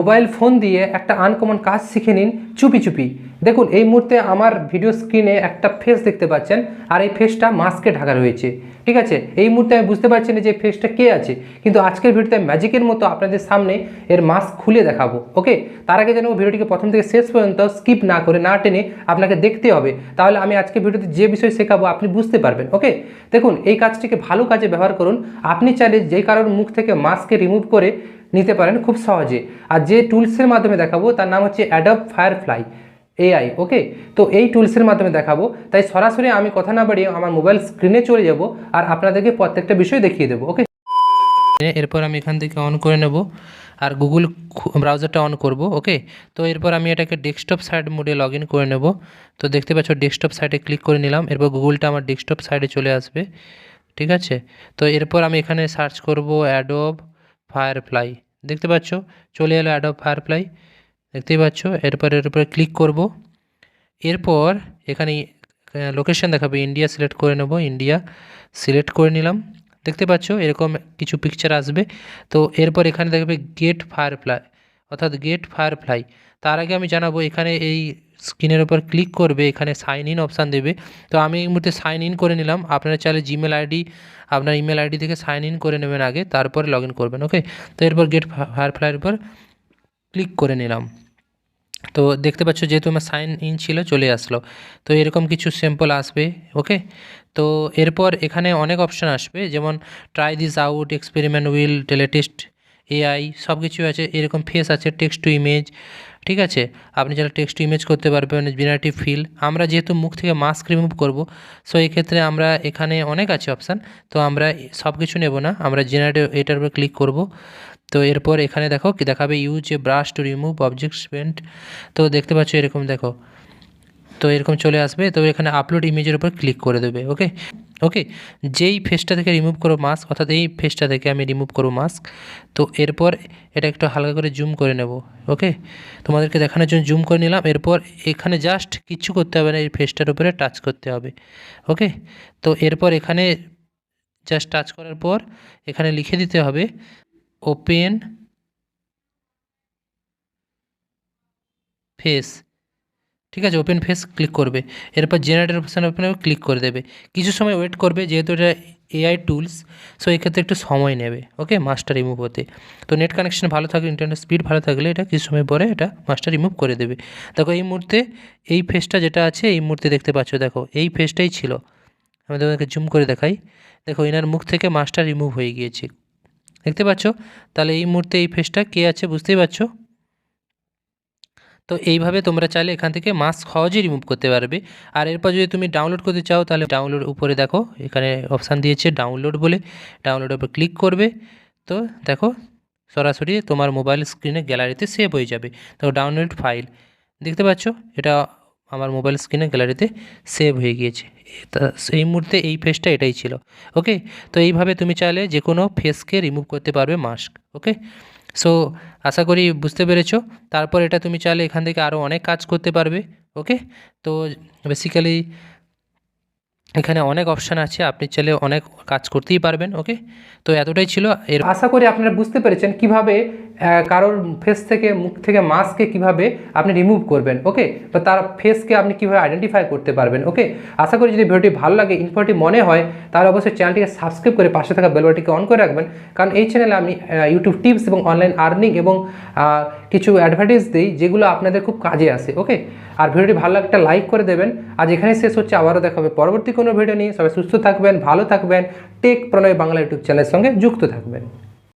Mobile phone দিয়ে একটা uncommon কাজ শিখে নিন চুপি চুপি। দেখুন এই মুহূর্তে আমার ভিডিও স্ক্রিনে একটা ফেস দেখতে পাচ্ছেন, আর এই ফেসটা মাস্কে ঢাকা রয়েছে। ঠিক আছে, এই মুহূর্তে আমি বুঝতে পারছি না যে ফেসটা কে আছে, কিন্তু আজকের ভিডিওতে ম্যাজিকের মতো আপনাদের সামনে এর মাস্ক খুলে দেখাবো। ওকে, তার আগে জানাবো ভিডিওটিকে প্রথম থেকে শেষ পর্যন্ত স্কিপ না করে, না টেনে আপনাকে দেখতে হবে, তাহলে আমি আজকে ভিডিওতে যে বিষয় শেখাবো আপনি বুঝতে পারবেন। ওকে, দেখুন এই কাজটিকে ভালো কাজে ব্যবহার করুন। আপনি চাইলে যে কারোর মুখ থেকে মাস্ককে রিমুভ করে নিতে পারেন খুব সহজে। আর যে টুলসের মাধ্যমে দেখাবো তার নাম হচ্ছে অ্যাডব ফায়ারফ্লাই এআই। ওকে, তো এই টুলসের মাধ্যমে দেখাবো, তাই সরাসরি আমি কথা না বাড়িয়ে আমার মোবাইল স্ক্রিনে চলে যাব আর আপনাদেরকে প্রত্যেকটা বিষয় দেখিয়ে দেবো। ওকে, এরপর আমি এখান থেকে অন করে নেব আর গুগল ব্রাউজারটা অন করব। ওকে, তো এরপর আমি এটাকে ডেস্কটপ সাইড মোডে লগ ইন করে নেব। তো দেখতে পাচ্ছ ডেস্কটপ সাইডে ক্লিক করে নিলাম, এরপর গুগলটা আমার ডেস্কটপ সাইডে চলে আসবে। ঠিক আছে, তো এরপর আমি এখানে সার্চ করব অ্যাডব ফায়ারফ্লাই। দেখতে পাচ্ছ চলে এলো অ্যাডব ফায়ারফ্লাই, দেখতেই পাচ্ছ। এরপর এর উপরে ক্লিক করব, এরপর এখানে লোকেশন দেখাবে, ইন্ডিয়া সিলেক্ট করে নেব। ইন্ডিয়া সিলেক্ট করে নিলাম, দেখতে পাচ্ছ এরকম কিছু পিকচার আসবে। তো এরপর এখানে দেখবে গেট ফায়ারফ্লাই, অর্থাৎ গেট ফায়ারফ্লাই। তার আগে আমি জানাবো এখানে এই স্ক্রিনের উপর ক্লিক করবে, এখানে সাইন ইন অপশান দেবে। তো আমি এই মুহূর্তে সাইন ইন করে নিলাম। আপনারা চাইলে জিমেল আইডি, আপনার ইমেল আইডি থেকে সাইন ইন করে নেবেন আগে, তারপরে লগ ইন করবেন। ওকে, তো এরপর গেট ফায়ারফ্লাইয়ের উপর ক্লিক করে নিলাম। তো দেখতে পাচ্ছ যেহেতু আমার সাইন ইন ছিল চলে আসলো। তো এরকম কিছু স্যাম্পল আসবে। ওকে, তো এরপর এখানে অনেক অপশান আসবে, যেমন try this out, experiment will, টেলিটেস্ট এআই, সব কিছু আছে। এরকম ফেস আছে, টেক্সট টু ইমেজ। ঠিক আছে, আপনি যারা টেক্সট টু ইমেজ করতে পারবেন, জেনারেটিভ ফিল। আমরা যেহেতু মুখ থেকে মাস্ক রিমুভ করব, সো এই ক্ষেত্রে আমরা এখানে অনেক আছে অপশান, তো আমরা সব কিছু নেব না, আমরা জেনারেটিভ এটার উপর ক্লিক করব। তো এরপর এখানে দেখো কি দেখাবে, use a brush to remove objects paint. তো দেখতে পাচ্ছ এরকম দেখো, তো এরকম চলে আসবে। তো এখানে আপলোড ইমেজের উপর ক্লিক করে দেবে। ওকে ওকে, যেই ফেসটা থেকে রিমুভ করো মাস্ক, অর্থাৎ এই ফেসটা থেকে আমি রিমুভ করবো মাস্ক। তো এরপর এটা একটু হালকা করে জুম করে নেব। ওকে, তোমাদেরকে দেখানোর জন্য জুম করে নিলাম। এরপর এখানে জাস্ট কিছু করতে হবে না, এই ফেসটার উপরে টাচ করতে হবে। ওকে, তো এরপর এখানে জাস্ট টাচ করার পর এখানে লিখে দিতে হবে ওপেন ফেস। ঠিক আছে, ওপেন ফেস ক্লিক করবে। এরপর জেনারেটর অপশান ওপেনে ক্লিক করে দেবে। কিছু সময় ওয়েট করবে, যেহেতু এটা এআই টুলস, সো এক্ষেত্রে একটু সময় নেবে। ওকে, মাস্কটা রিমুভ হতে। তো নেট কানেকশন ভালো থাকলে, ইন্টারনেট স্পিড ভালো থাকলে এটা কিছু সময় পরে এটা মাস্কটা রিমুভ করে দেবে। দেখো এই মুহূর্তে এই ফেসটা যেটা আছে, এই মুহূর্তে দেখতে পাচ্ছ, দেখো এই ফেসটাই ছিল। আমি তোমাদেরকে জুম করে দেখাই, দেখো এনার মুখ থেকে মাস্কটা রিমুভ হয়ে গিয়েছে, দেখতে পাচ্ছ। তাহলে এই মুহূর্তে এই ফেসটা কে আছে বুঝতেই পারছো। তো এইভাবে তোমরা চাইলে এখান থেকে মাস্ক সহজেই রিমুভ করতে পারবে। আর এরপর যদি তুমি ডাউনলোড করতে চাও, তাহলে ডাউনলোড উপরে দেখো এখানে অপশান দিয়েছে ডাউনলোড বলে, ডাউনলোডের উপর ক্লিক করবে। তো দেখো সরাসরি তোমার মোবাইল স্ক্রিনে গ্যালারিতে সেভ হয়ে যাবে। তো ডাউনলোড ফাইল, দেখতে পাচ্ছ এটা আমার মোবাইল স্ক্রিনে গ্যালারিতে সেভ হয়ে গিয়েছে। এই মুহূর্তে এই ফেসটা এটাই ছিল। ওকে, তো এইভাবে তুমি চাইলে যে কোনো ফেসকে রিমুভ করতে পারবে মাস্ক। ওকে, সো আশা করি বুঝতে পেরেছো। তারপর এটা তুমি চাইলে এখান থেকে আরও অনেক কাজ করতে পারবে। ওকে, তো বেসিক্যালি এখানে অনেক অপশান আছে, আপনি চাইলে অনেক কাজ করতেই পারবেন। ওকে, তো এতটাই ছিল। এর আশা করি আপনারা বুঝতে পেরেছেন কিভাবে কারোর ফেস থেকে, মুখ থেকে মাস্ককে কিভাবে আপনি রিমুভ করবেন। ওকে, তো তার ফেসকে আপনি কীভাবে আইডেন্টিফাই করতে পারবেন। ওকে, আশা করি যদি ভিডিওটি ভালো লাগে, ইনফরমেটিভ মনে হয়, তাহলে অবশ্যই চ্যানেলটিকে সাবস্ক্রাইব করে পাশে থাকা বেল বাটনটিকে অন করে রাখবেন, কারণ এই চ্যানেলে আমি ইউটিউব টিপস এবং অনলাইন আর্নিং এবং কিছু অ্যাডভার্টাইজ দিই, যেগুলো আপনাদের খুব কাজে আসে। ওকে, আর ভিডিওটি ভালো লাগলে একটা লাইক করে দেবেন। আজ এখানেই শেষ হচ্ছে, আবারও দেখা হবে পরবর্তী কোনো ভিডিও নিয়ে। সবাই সুস্থ থাকবেন, ভালো থাকবেন, টেক প্রণয় বাংলা ইউটিউব চ্যানেলের সঙ্গে যুক্ত থাকবেন।